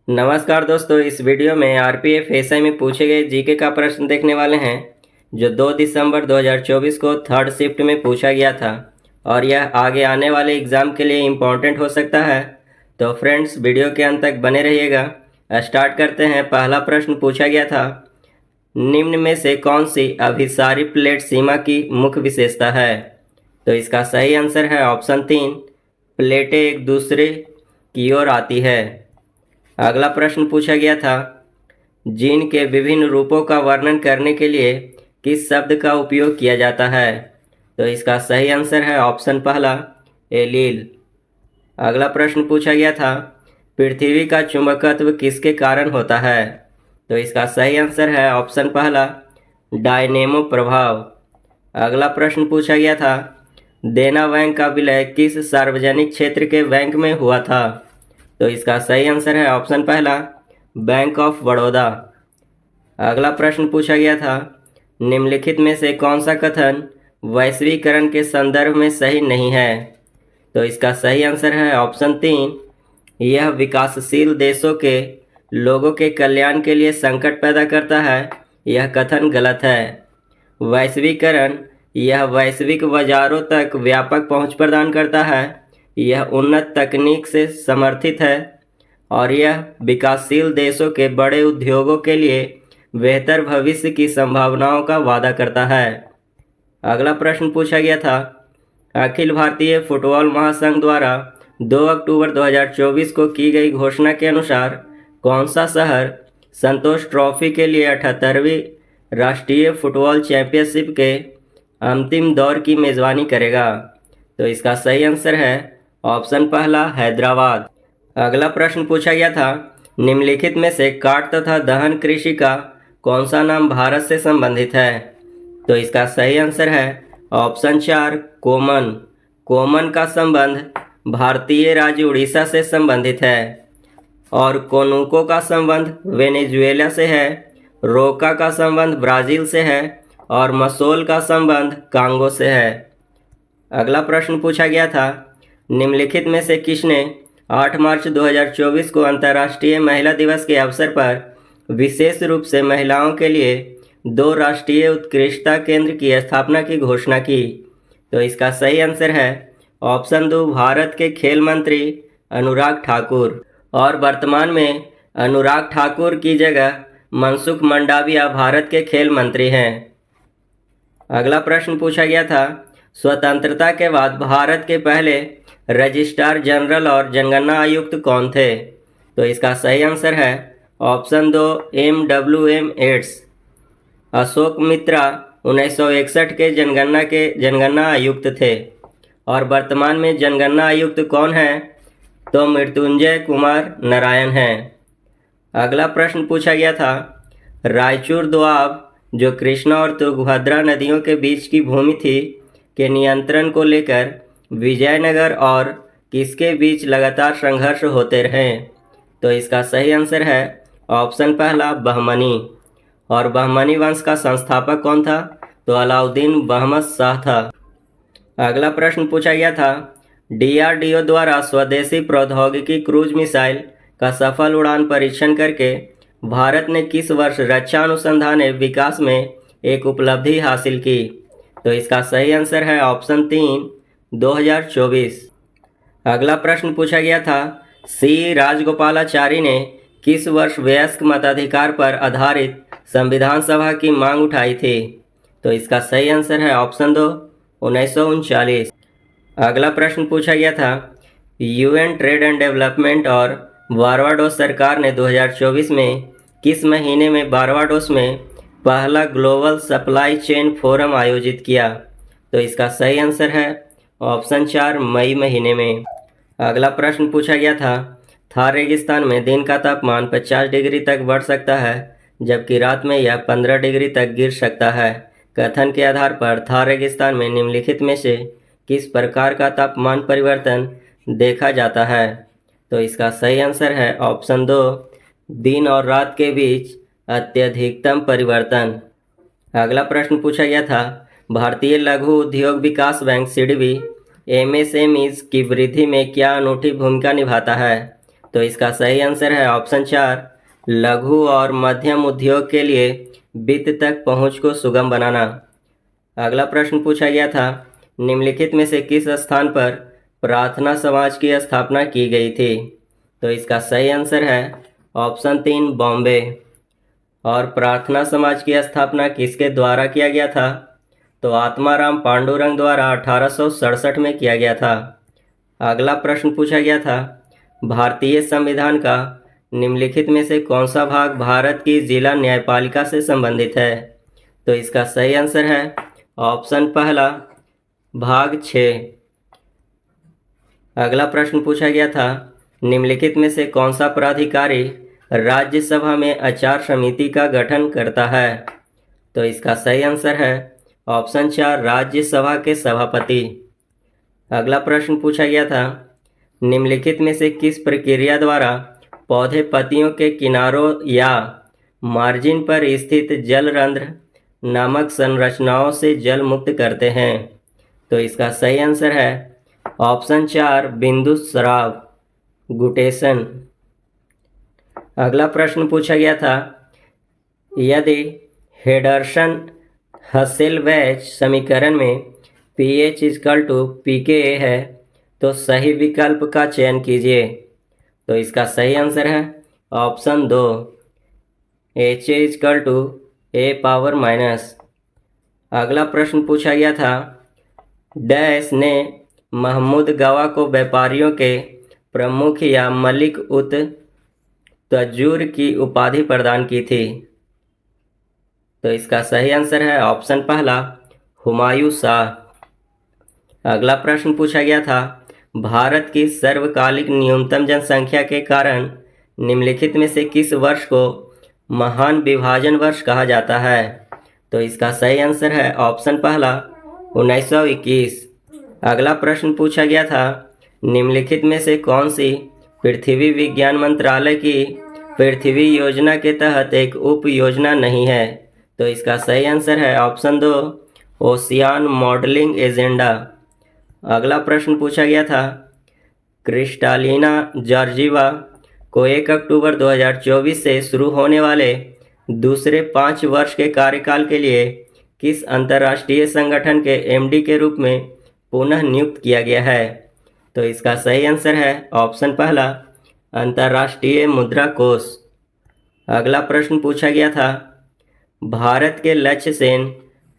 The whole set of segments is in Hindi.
नमस्कार दोस्तों, इस वीडियो में आरपीएफ एसआई में पूछे गए जीके का प्रश्न देखने वाले हैं जो 2 दिसंबर 2024 को थर्ड शिफ्ट में पूछा गया था और यह आगे आने वाले एग्ज़ाम के लिए इम्पोर्टेंट हो सकता है। तो फ्रेंड्स, वीडियो के अंत तक बने रहिएगा। स्टार्ट करते हैं। पहला प्रश्न पूछा गया था, निम्न में से कौन सी अभिसारी प्लेट सीमा की मुख्य विशेषता है? तो इसका सही आंसर है ऑप्शन 3, प्लेटें एक दूसरे की ओर आती है। अगला प्रश्न पूछा गया था, जीन के विभिन्न रूपों का वर्णन करने के लिए किस शब्द का उपयोग किया जाता है? तो इसका सही आंसर है ऑप्शन पहला, एलील। अगला प्रश्न पूछा गया था, पृथ्वी का चुंबकत्व किसके कारण होता है? तो इसका सही आंसर है ऑप्शन पहला, डायनेमो प्रभाव। अगला प्रश्न पूछा गया था, देना बैंक का विलय किस सार्वजनिक क्षेत्र के बैंक में हुआ था? तो इसका सही आंसर है ऑप्शन पहला, बैंक ऑफ बड़ौदा। अगला प्रश्न पूछा गया था, निम्नलिखित में से कौन सा कथन वैश्वीकरण के संदर्भ में सही नहीं है? तो इसका सही आंसर है ऑप्शन 3, यह विकासशील देशों के लोगों के कल्याण के लिए संकट पैदा करता है। यह कथन गलत है। वैश्वीकरण यह वैश्विक बाजारों तक व्यापक पहुंच प्रदान करता है। यह उन्नत तकनीक से समर्थित है और यह विकासशील देशों के बड़े उद्योगों के लिए बेहतर भविष्य की संभावनाओं का वादा करता है। अगला प्रश्न पूछा गया था, अखिल भारतीय फुटबॉल महासंघ द्वारा 2 अक्टूबर 2024 को की गई घोषणा के अनुसार कौन सा शहर संतोष ट्रॉफी के लिए 78वीं राष्ट्रीय फुटबॉल चैंपियनशिप के अंतिम दौर की मेज़बानी करेगा? तो इसका सही आंसर है ऑप्शन पहला, हैदराबाद। अगला प्रश्न पूछा गया था, निम्नलिखित में से काट तथा दहन कृषि का कौन सा नाम भारत से संबंधित है? तो इसका सही आंसर है ऑप्शन 4, कोमन। कोमन का संबंध भारतीय राज्य उड़ीसा से संबंधित है और कोनुको का संबंध वेनेजुएला से है, रोका का संबंध ब्राज़ील से है और मसोल का संबंध कांगो से है। अगला प्रश्न पूछा गया था, निम्नलिखित में से किसने 8 मार्च 2024 को अंतर्राष्ट्रीय महिला दिवस के अवसर पर विशेष रूप से महिलाओं के लिए 2 राष्ट्रीय उत्कृष्टता केंद्र की स्थापना की घोषणा की? तो इसका सही आंसर है ऑप्शन 2, भारत के खेल मंत्री अनुराग ठाकुर। और वर्तमान में अनुराग ठाकुर की जगह मनसुख मंडाविया भारत के खेल मंत्री हैं। अगला प्रश्न पूछा गया था, स्वतंत्रता के बाद भारत के पहले रजिस्ट्रार जनरल और जनगणना आयुक्त कौन थे? तो इसका सही आंसर है ऑप्शन 2, MWM एड्स। अशोक मित्रा 1961 के जनगणना आयुक्त थे। और वर्तमान में जनगणना आयुक्त कौन है? तो मृत्युंजय कुमार नारायण हैं। अगला प्रश्न पूछा गया था, रायचूर दोआब जो कृष्णा और तुंगभद्रा नदियों के बीच की भूमि थी के नियंत्रण को लेकर विजयनगर और किसके बीच लगातार संघर्ष होते रहे? तो इसका सही आंसर है ऑप्शन पहला, बहमनी। और बहमनी वंश का संस्थापक कौन था? तो अलाउद्दीन बहमद शाह था। अगला प्रश्न पूछा गया था, DRDO द्वारा स्वदेशी प्रौद्योगिकी क्रूज मिसाइल का सफल उड़ान परीक्षण करके भारत ने किस वर्ष रक्षा अनुसंधान एवं विकास में एक उपलब्धि हासिल की? तो इसका सही आंसर है ऑप्शन 3, 2024। अगला प्रश्न पूछा गया था, C राजगोपालाचारी ने किस वर्ष वयस्क मताधिकार पर आधारित संविधान सभा की मांग उठाई थी? तो इसका सही आंसर है ऑप्शन 2, 1939। अगला प्रश्न पूछा गया था, UN ट्रेड एंड डेवलपमेंट और बारबाडोस सरकार ने 2024 में किस महीने में बारबाडोस में पहला ग्लोबल सप्लाई चेन फोरम आयोजित किया? तो इसका सही आंसर है ऑप्शन 4, मई महीने में। अगला प्रश्न पूछा गया था, थार रेगिस्तान में दिन का तापमान 50 डिग्री तक बढ़ सकता है जबकि रात में यह 15 डिग्री तक गिर सकता है। कथन के आधार पर थार रेगिस्तान में निम्नलिखित में से किस प्रकार का तापमान परिवर्तन देखा जाता है? तो इसका सही आंसर है ऑप्शन 2, दिन और रात के बीच अत्यधिकतम परिवर्तन। अगला प्रश्न पूछा गया था, भारतीय लघु उद्योग विकास बैंक CDB MSMEs की वृद्धि में क्या अनूठी भूमिका निभाता है? तो इसका सही आंसर है ऑप्शन 4, लघु और मध्यम उद्योग के लिए वित्त तक पहुंच को सुगम बनाना। अगला प्रश्न पूछा गया था, निम्नलिखित में से किस स्थान पर प्रार्थना समाज की स्थापना की गई थी? तो इसका सही आंसर है ऑप्शन 3, बॉम्बे। और प्रार्थना समाज की स्थापना किसके द्वारा किया गया था? तो आत्माराम पांडुरंग द्वारा 1867 में किया गया था। अगला प्रश्न पूछा गया था, भारतीय संविधान का निम्नलिखित में से कौन सा भाग भारत की जिला न्यायपालिका से संबंधित है? तो इसका सही आंसर है ऑप्शन पहला, भाग 6। अगला प्रश्न पूछा गया था, निम्नलिखित में से कौन सा प्राधिकारी राज्यसभा में आचार समिति का गठन करता है? तो इसका सही आंसर है ऑप्शन 4, राज्यसभा के सभापति। अगला प्रश्न पूछा गया था, निम्नलिखित में से किस प्रक्रिया द्वारा पौधे पत्तियों के किनारों या मार्जिन पर स्थित जलरंध्र नामक संरचनाओं से जल मुक्त करते हैं? तो इसका सही आंसर है ऑप्शन 4, बिंदु स्राव, गुटेशन। अगला प्रश्न पूछा गया था, यदि हेडरसन हसेलबैच समीकरण में pH = pKa है तो सही विकल्प का चयन कीजिए। तो इसका सही आंसर है ऑप्शन 2, Ha = A⁻। अगला प्रश्न पूछा गया था, डैश ने महमूद गवा को व्यापारियों के प्रमुख या मलिक उत तजूर की उपाधि प्रदान की थी? तो इसका सही आंसर है ऑप्शन पहला, हुमायूं शाह। अगला प्रश्न पूछा गया था, भारत की सर्वकालिक न्यूनतम जनसंख्या के कारण निम्नलिखित में से किस वर्ष को महान विभाजन वर्ष कहा जाता है? तो इसका सही आंसर है ऑप्शन पहला, 1921। अगला प्रश्न पूछा गया था, निम्नलिखित में से कौन सी पृथ्वी विज्ञान मंत्रालय की पृथ्वी योजना के तहत एक उप योजना नहीं है? तो इसका सही आंसर है ऑप्शन 2, ओशियान मॉडलिंग एजेंडा। अगला प्रश्न पूछा गया था, क्रिस्टालिना जॉर्जीवा को 1 अक्टूबर 2024 से शुरू होने वाले दूसरे 5 वर्ष के कार्यकाल के लिए किस अंतर्राष्ट्रीय संगठन के एमडी के रूप में पुनः नियुक्त किया गया है? तो इसका सही आंसर है ऑप्शन पहला, अंतर्राष्ट्रीय मुद्रा कोष। अगला प्रश्न पूछा गया था, भारत के लक्ष्य Sen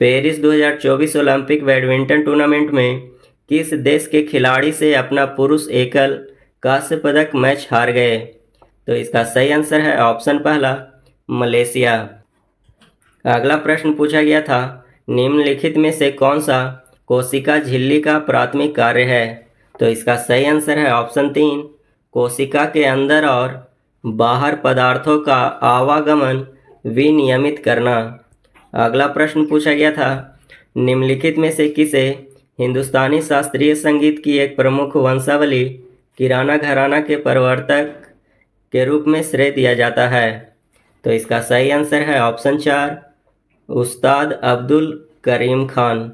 Paris 2024 Olympic badminton tournament में किस देश के खिलाड़ी से अपना पुरुष एकल कांस्य पदक मैच हार गए? तो इसका सही आंसर है ऑप्शन पहला, मलेशिया। अगला प्रश्न पूछा गया था, निम्नलिखित में से कौन सा कोशिका झिल्ली का प्राथमिक कार्य है? तो इसका सही आंसर है ऑप्शन 3, कोशिका के अंदर और बाहर पदार्थों का आवागमन विनियमित करना। अगला प्रश्न पूछा गया था, निम्नलिखित में से किसे हिंदुस्तानी शास्त्रीय संगीत की एक प्रमुख वंशावली किराना घराना के प्रवर्तक के रूप में श्रेय दिया जाता है? तो इसका सही आंसर है ऑप्शन 4, उस्ताद अब्दुल करीम खान।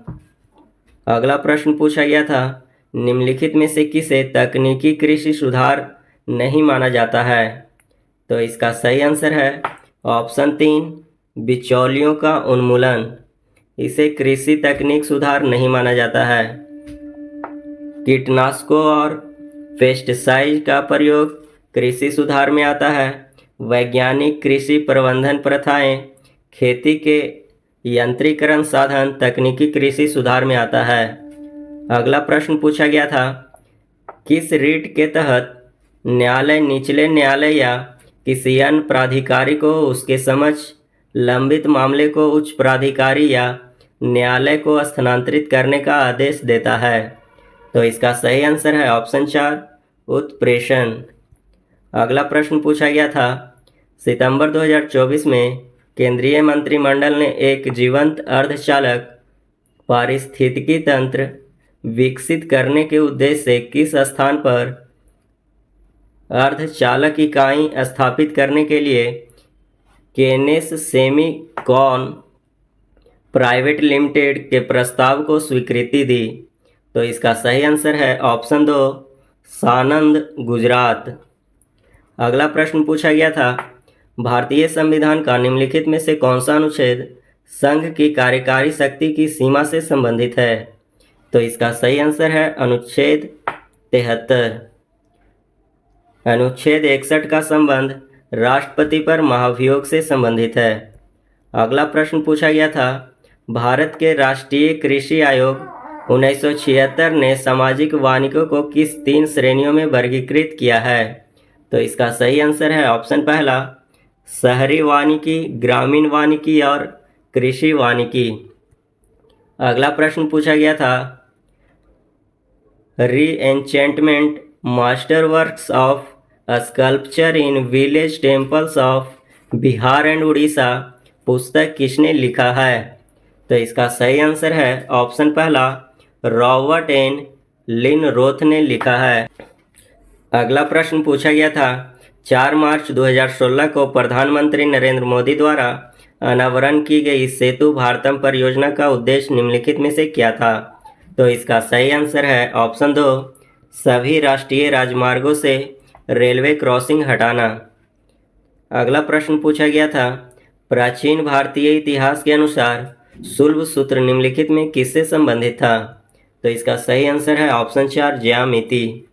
अगला प्रश्न पूछा गया था, निम्नलिखित में से किसे तकनीकी कृषि सुधार नहीं माना जाता है? तो इसका सही आंसर है ऑप्शन 3, बिचौलियों का उन्मूलन। इसे कृषि तकनीक सुधार नहीं माना जाता है। कीटनाशकों और पेस्टिसाइड का प्रयोग कृषि सुधार में आता है। वैज्ञानिक कृषि प्रबंधन प्रथाएं, खेती के यंत्रीकरण साधन तकनीकी कृषि सुधार में आता है। अगला प्रश्न पूछा गया था, किस रीट के तहत न्यायालय निचले न्यायालय या किसी अन्य प्राधिकारी को उसके समक्ष लंबित मामले को उच्च प्राधिकारी या न्यायालय को स्थानांतरित करने का आदेश देता है? तो इसका सही आंसर है ऑप्शन 4, उत्प्रेषण। अगला प्रश्न पूछा गया था, सितंबर 2024 में केंद्रीय मंत्रिमंडल ने एक जीवंत अर्धचालक पारिस्थितिकी तंत्र विकसित करने के उद्देश्य से किस स्थान पर अर्धचालक इकाई स्थापित करने के लिए केनेस सेमीकॉन प्राइवेट लिमिटेड के प्रस्ताव को स्वीकृति दी? तो इसका सही आंसर है ऑप्शन 2, सानंद, गुजरात। अगला प्रश्न पूछा गया था, भारतीय संविधान का निम्नलिखित में से कौन सा अनुच्छेद संघ की कार्यकारी शक्ति की सीमा से संबंधित है? तो इसका सही आंसर है अनुच्छेद 73। अनुच्छेद 61 का संबंध राष्ट्रपति पर महाभियोग से संबंधित है। अगला प्रश्न पूछा गया था, भारत के राष्ट्रीय कृषि आयोग 1976 ने सामाजिक वानिकों को किस 3 श्रेणियों में वर्गीकृत किया है? तो इसका सही आंसर है ऑप्शन पहला, शहरी वानिकी, ग्रामीण वानिकी और कृषि वानिकी। अगला प्रश्न पूछा गया था, reenchantment master works of sculpture in village temples of Bihar and Orissa पुस्तक किसने लिखा है? तो इसका सही आंसर है ऑप्शन पहला, रॉबर्ट एन लिनरोथ ने लिखा है। अगला प्रश्न पूछा गया था, 4 मार्च 2016 को प्रधानमंत्री नरेंद्र मोदी द्वारा अनावरण की गई सेतु भारतम परियोजना का उद्देश्य निम्नलिखित में से क्या था? तो इसका सही आंसर है ऑप्शन 2, सभी राष्ट्रीय राजमार्गों से रेलवे क्रॉसिंग हटाना। अगला प्रश्न पूछा गया था, प्राचीन भारतीय इतिहास के अनुसार शुल्ब सूत्र निम्नलिखित में किससे संबंधित था? तो इसका सही आंसर है ऑप्शन 4, ज्यामिति।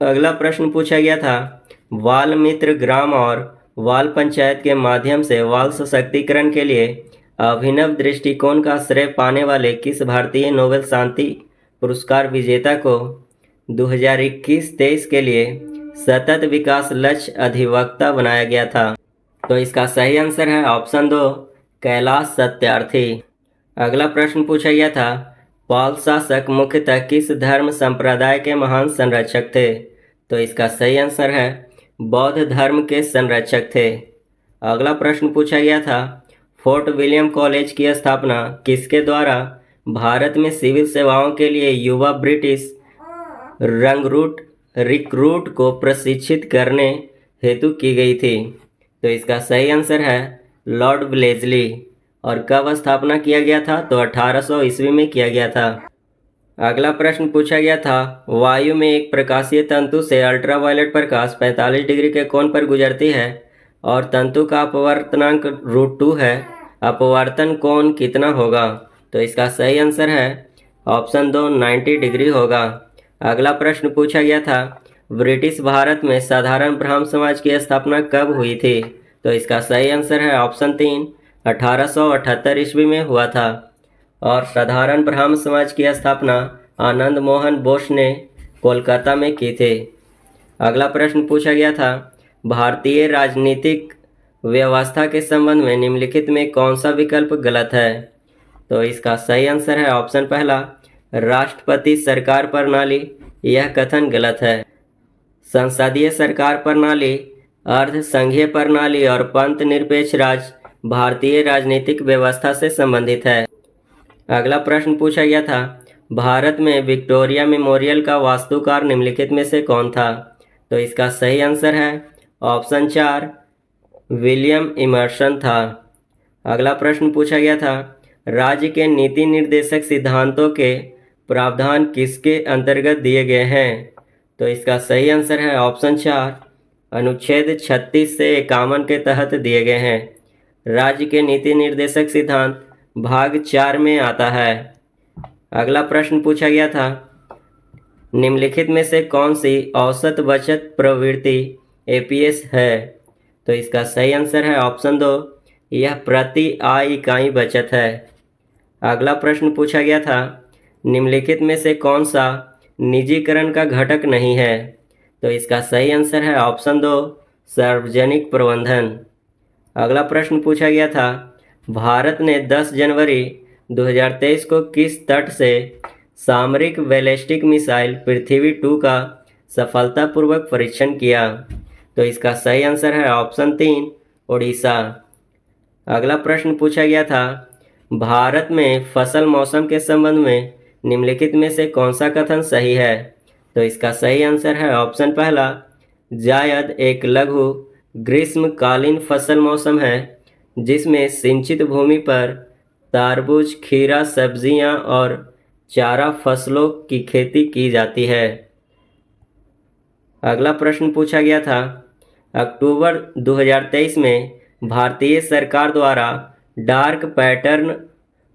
अगला प्रश्न पूछा गया था, बाल मित्र ग्राम और बाल पंचायत के माध्यम से बाल सशक्तिकरण के लिए अभिनव दृष्टिकोण का श्रेय पाने वाले किस भारतीय नोबेल शांति पुरस्कार विजेता को 2021-23 के लिए सतत विकास लक्ष्य अधिवक्ता बनाया गया था? तो इसका सही आंसर है ऑप्शन 2, कैलाश सत्यार्थी। अगला प्रश्न पूछा गया था, पाल शासक मुख्यतः किस धर्म संप्रदाय के महान संरक्षक थे? तो इसका सही आंसर है बौद्ध धर्म के संरक्षक थे। अगला प्रश्न पूछा गया था, फोर्ट विलियम कॉलेज की स्थापना किसके द्वारा भारत में सिविल सेवाओं के लिए युवा ब्रिटिश रिक्रूट को प्रशिक्षित करने हेतु की गई थी? तो इसका सही आंसर है लॉर्ड ब्लेजली। और कब स्थापना किया गया था? तो 1800 ईस्वी में किया गया था। अगला प्रश्न पूछा गया था, वायु में एक प्रकाशीय तंतु से अल्ट्रावायलेट प्रकाश 45 डिग्री के कोण पर गुजरती है और तंतु का अपवर्तनांक √2 है, अपवर्तन कोण कितना होगा? तो इसका सही आंसर है ऑप्शन 2, 90 डिग्री होगा। अगला प्रश्न पूछा गया था, ब्रिटिश भारत में साधारण ब्राह्मण समाज की स्थापना कब हुई थी? तो इसका सही आंसर है ऑप्शन 3, 1878 ईस्वी में हुआ था। और साधारण ब्राह्मण समाज की स्थापना आनंद मोहन बोस ने कोलकाता में की थी। अगला प्रश्न पूछा गया था, भारतीय राजनीतिक व्यवस्था के संबंध में निम्नलिखित में कौन सा विकल्प गलत है? तो इसका सही आंसर है ऑप्शन पहला, राष्ट्रपति सरकार प्रणाली। यह कथन गलत है। संसदीय सरकार प्रणाली, अर्ध संघीय प्रणाली और पंथ निरपेक्ष राज भारतीय राजनीतिक व्यवस्था से संबंधित है। अगला प्रश्न पूछा गया था, भारत में विक्टोरिया मेमोरियल का वास्तुकार निम्नलिखित में से कौन था? तो इसका सही आंसर है ऑप्शन 4, विलियम इमर्सन था। अगला प्रश्न पूछा गया था, राज्य के नीति निर्देशक सिद्धांतों के प्रावधान किसके अंतर्गत दिए गए हैं? तो इसका सही आंसर है ऑप्शन 4, अनुच्छेद 36 से 51 के तहत दिए गए हैं। राज्य के नीति निर्देशक सिद्धांत भाग 4 में आता है। अगला प्रश्न पूछा गया था, निम्नलिखित में से कौन सी औसत बचत प्रवृत्ति एपीएस है? तो इसका सही आंसर है ऑप्शन 2, यह प्रति आय इकाई बचत है। अगला प्रश्न पूछा गया था, निम्नलिखित में से कौन सा निजीकरण का घटक नहीं है? तो इसका सही आंसर है ऑप्शन 2, सार्वजनिक प्रबंधन। अगला प्रश्न पूछा गया था, भारत ने 10 जनवरी 2023 को किस तट से सामरिक बैलिस्टिक मिसाइल पृथ्वी-2 का सफलतापूर्वक परीक्षण किया? तो इसका सही आंसर है ऑप्शन 3, उड़ीसा। अगला प्रश्न पूछा गया था, भारत में फसल मौसम के संबंध में निम्नलिखित में से कौन सा कथन सही है? तो इसका सही आंसर है ऑप्शन पहला, जायद एक लघु ग्रीष्मकालीन फसल मौसम है जिसमें सिंचित भूमि पर तरबूज, खीरा, सब्जियां और चारा फसलों की खेती की जाती है। अगला प्रश्न पूछा गया था, अक्टूबर 2023 में भारतीय सरकार द्वारा डार्क पैटर्न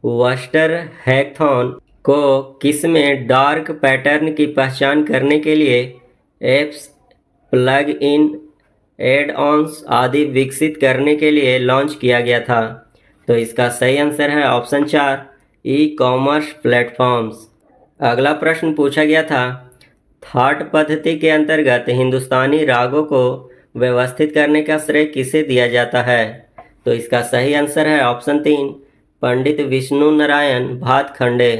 वस्टर हैकथॉन को किस में डार्क पैटर्न की पहचान करने के लिए apps, plug in, add ons आदि विकसित करने के लिए लॉन्च किया गया था। तो इसका सही आंसर है ऑप्शन 4, ई कॉमर्स प्लेटफॉर्म्स। अगला प्रश्न पूछा गया था, थाट पद्धति के अंतर्गत हिंदुस्तानी रागों को व्यवस्थित करने का श्रेय किसे दिया जाता है? तो इसका सही आंसर है ऑप्शन 3, पंडित विष्णु नारायण भातखंडे।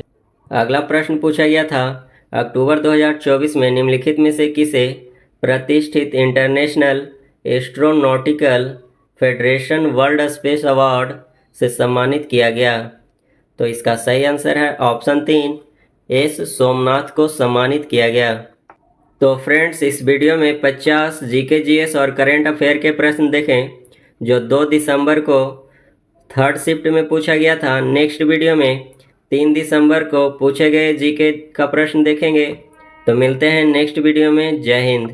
अगला प्रश्न पूछा गया था, अक्टूबर 2024 में निम्नलिखित में से किसे प्रतिष्ठित international astronautical federation world space award से सम्मानित किया गया? तो इसका सही आंसर है ऑप्शन 3, एस सोमनाथ को सम्मानित किया गया। तो फ्रेंड्स, इस वीडियो में 50 जीके जीएस और करंट अफेयर के प्रश्न देखें जो 2 दिसंबर को थर्ड शिफ्ट में पूछा गया था। नेक्स्ट वीडियो में 3 दिसंबर को पूछे गए जीके का प्रश्न देखेंगे। तो मिलते हैं नेक्स्ट वीडियो में। जय हिंद।